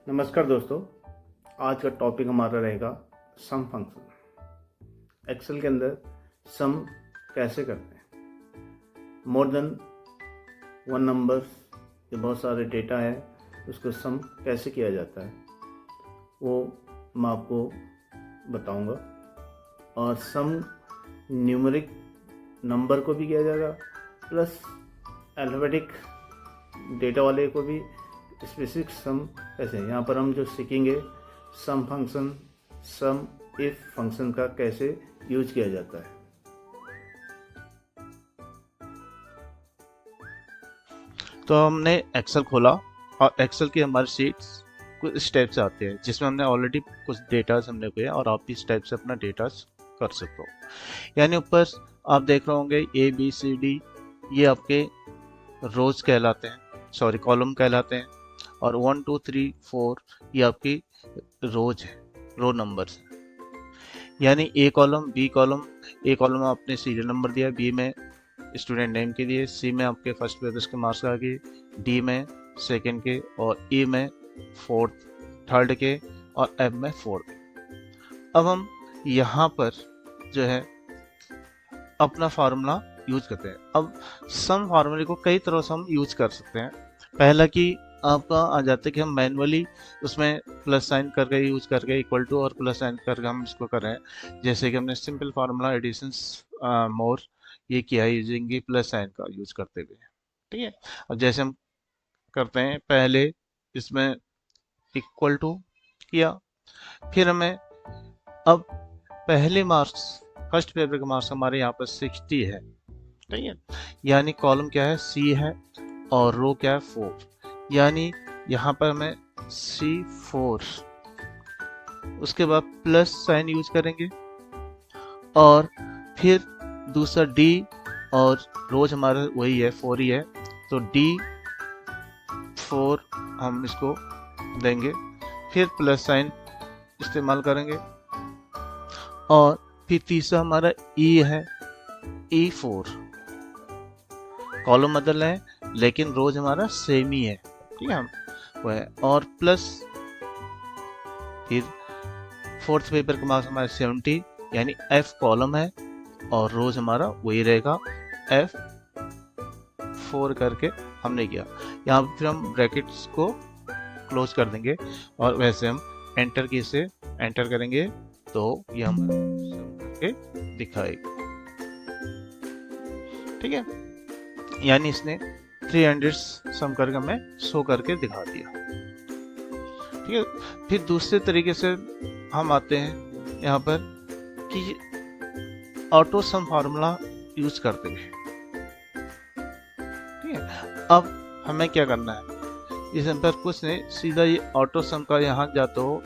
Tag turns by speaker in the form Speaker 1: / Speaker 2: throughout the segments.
Speaker 1: नमस्कार दोस्तों, आज का टॉपिक हमारा रहेगा सम फंक्शन। एक्सेल के अंदर सम कैसे करते हैं। मोर देन वन नंबर जो बहुत सारे डेटा है उसको सम कैसे किया जाता है वो मैं आपको बताऊंगा। और सम न्यूमेरिक नंबर को भी किया जाएगा प्लस अल्फ़ाबेटिक डेटा वाले को भी स्पेसिफिक सम कैसे। यहाँ पर हम जो सीखेंगे सम फंक्शन, सम इफ फंक्शन का कैसे यूज किया जाता है।
Speaker 2: तो हमने एक्सेल खोला और एक्सेल की हमारी शीट्स कुछ इस टाइप से आते हैं जिसमें हमने ऑलरेडी कुछ डेटास हमने किया और आप भी इस टाइप से अपना डेटास कर सकते हो। यानी ऊपर आप देख रहे होंगे ए बी सी डी, ये आपके रोज कहलाते हैं, सॉरी कॉलम कहलाते हैं। और 1 2 3 4 ये आपकी रोज है, रो नंबर्स है। यानी ए कॉलम बी कॉलम, ए कॉलम में आपने सीरियल नंबर दिया, बी में स्टूडेंट नेम के दिए, सी में आपके फर्स्ट पेपर्स के मार्क्स आ गए, डी में सेकंड के, और ई में फोर्थ थर्ड के, और एफ में फोर्थ। अब हम यहाँ पर जो है अपना फार्मूला यूज करते हैं। अब सम फार्मूले को कई तरह से हम यूज कर सकते हैं। पहला कि आपका आ जाता है कि हम मैनुअली उसमें प्लस साइन करके यूज करके इक्वल टू और प्लस साइन करके हम इसको कर रहे हैं। जैसे कि हमने सिंपल फार्मूला एडिशंस मोर ये किया है यूजिंग प्लस साइन का यूज करते हुए, ठीक है। अब जैसे हम करते हैं, पहले इसमें इक्वल टू किया, फिर हमें अब पहले मार्क्स फर्स्ट पेपर के मार्क्स हमारे यहाँ पर 60 है, ठीक है। यानी कॉलम क्या है, सी है, और रो क्या है, 4। यानी यहाँ पर हमें C4, उसके बाद प्लस साइन यूज करेंगे, और फिर दूसरा D, और रोज हमारा वही है 4 ही है, तो D4 हम इसको देंगे, फिर प्लस साइन इस्तेमाल करेंगे, और फिर तीसरा हमारा E है, E4। कॉलम बदल है लेकिन रोज हमारा सेम ही है, ठीक है, वो है। और प्लस फिर फोर्थ पेपर का मार्क्स हमारा 70, यानी F कॉलम है और रोज हमारा वही रहेगा, F4 करके हमने किया। यहाँ पर फिर हम ब्रैकेट्स को क्लोज कर देंगे, और वैसे हम एंटर की से एंटर करेंगे तो ये हमारा सम करके दिखाएगा, ठीक है। यानी इसने 300 सम करके हमें शो करके दिखा दिया, ठीक है। फिर दूसरे तरीके से हम आते हैं यहाँ पर कि ऑटो सम फार्मूला यूज करते हैं, ठीक है। अब हमें क्या करना है, इस पर कुछ नहीं, सीधा ये ऑटो सम का यहाँ जाते हो,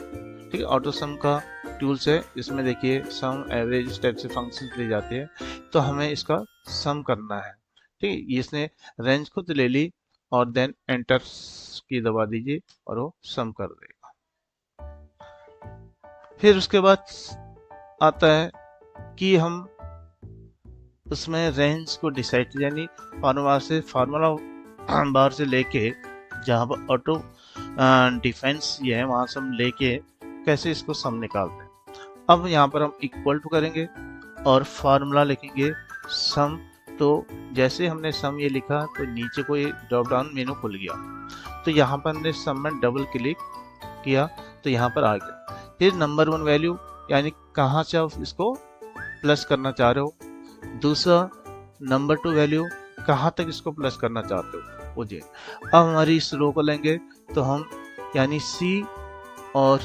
Speaker 2: ठीक है। ऑटो सम का टूल्स है, इसमें देखिए सम एवरेज इस टाइप से फंक्शन दी जाती है, तो हमें इसका सम करना है, ठीक है। इसने रेंज खुद ले ली और देन एंटर की दबा दीजिए और वो सम कर देगा। फिर उसके बाद आता है कि हम उसमें रेंज को डिसाइड, यानी फार्मूला बार से लेके जहाँ पर ऑटो डिफेंस ये है वहां से हम लेके कैसे इसको सम निकालते हैं। अब यहाँ पर हम इक्वल टू करेंगे और फार्मूला लिखेंगे सम। तो जैसे हमने सम ये लिखा तो नीचे को ये ड्रॉप डाउन मेनू खुल गया, तो यहाँ पर हमने सम में डबल क्लिक किया तो यहाँ पर आ गया। फिर नंबर 1 वैल्यू, यानी कहाँ से आप इसको प्लस करना चाह रहे हो। दूसरा नंबर 2 वैल्यू, कहाँ तक इसको प्लस करना चाहते हो, वो जी। अब हमारी इस रो को लेंगे तो हम यानी सी और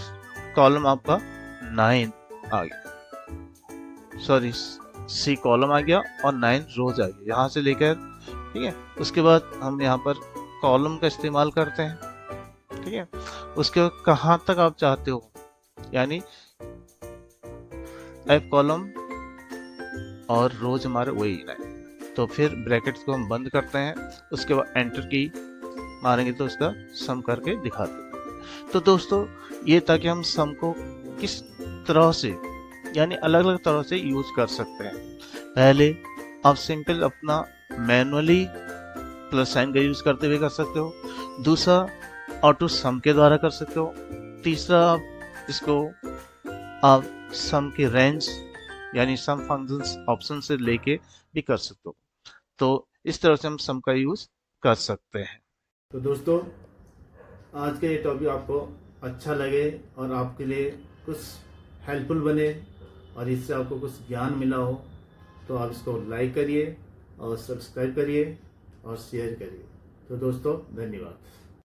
Speaker 2: कॉलम आपका 9 आ गया, सॉरी सी कॉलम आ गया और 9 रोज आ गया यहाँ से लेकर, ठीक है। उसके बाद हम यहाँ पर कॉलम का इस्तेमाल करते हैं, ठीक है। उसके बाद कहाँ तक आप चाहते हो, यानी F कॉलम और रोज हमारे वही 9, तो फिर ब्रैकेट्स को हम बंद करते हैं, उसके बाद एंटर की मारेंगे तो उसका सम करके दिखाते हैं। तो दोस्तों ये था कि हम सम को किस तरह से, यानी अलग अलग तरह से यूज कर सकते हैं। पहले आप सिंपल अपना मैनुअली प्लस साइन का यूज करते हुए कर सकते हो। दूसरा ऑटो सम के द्वारा कर सकते हो। तीसरा आप इसको आप सम की रेंज यानी सम फंक्शंस ऑप्शन से लेके भी कर सकते हो। तो इस तरह से हम सम का यूज कर सकते हैं।
Speaker 1: तो दोस्तों, आज का ये टॉपिक आपको अच्छा लगे और आपके लिए कुछ हेल्पफुल बने और इससे आपको कुछ ज्ञान मिला हो, तो आप इसको लाइक करिए और सब्सक्राइब करिए और शेयर करिए। तो दोस्तों, धन्यवाद।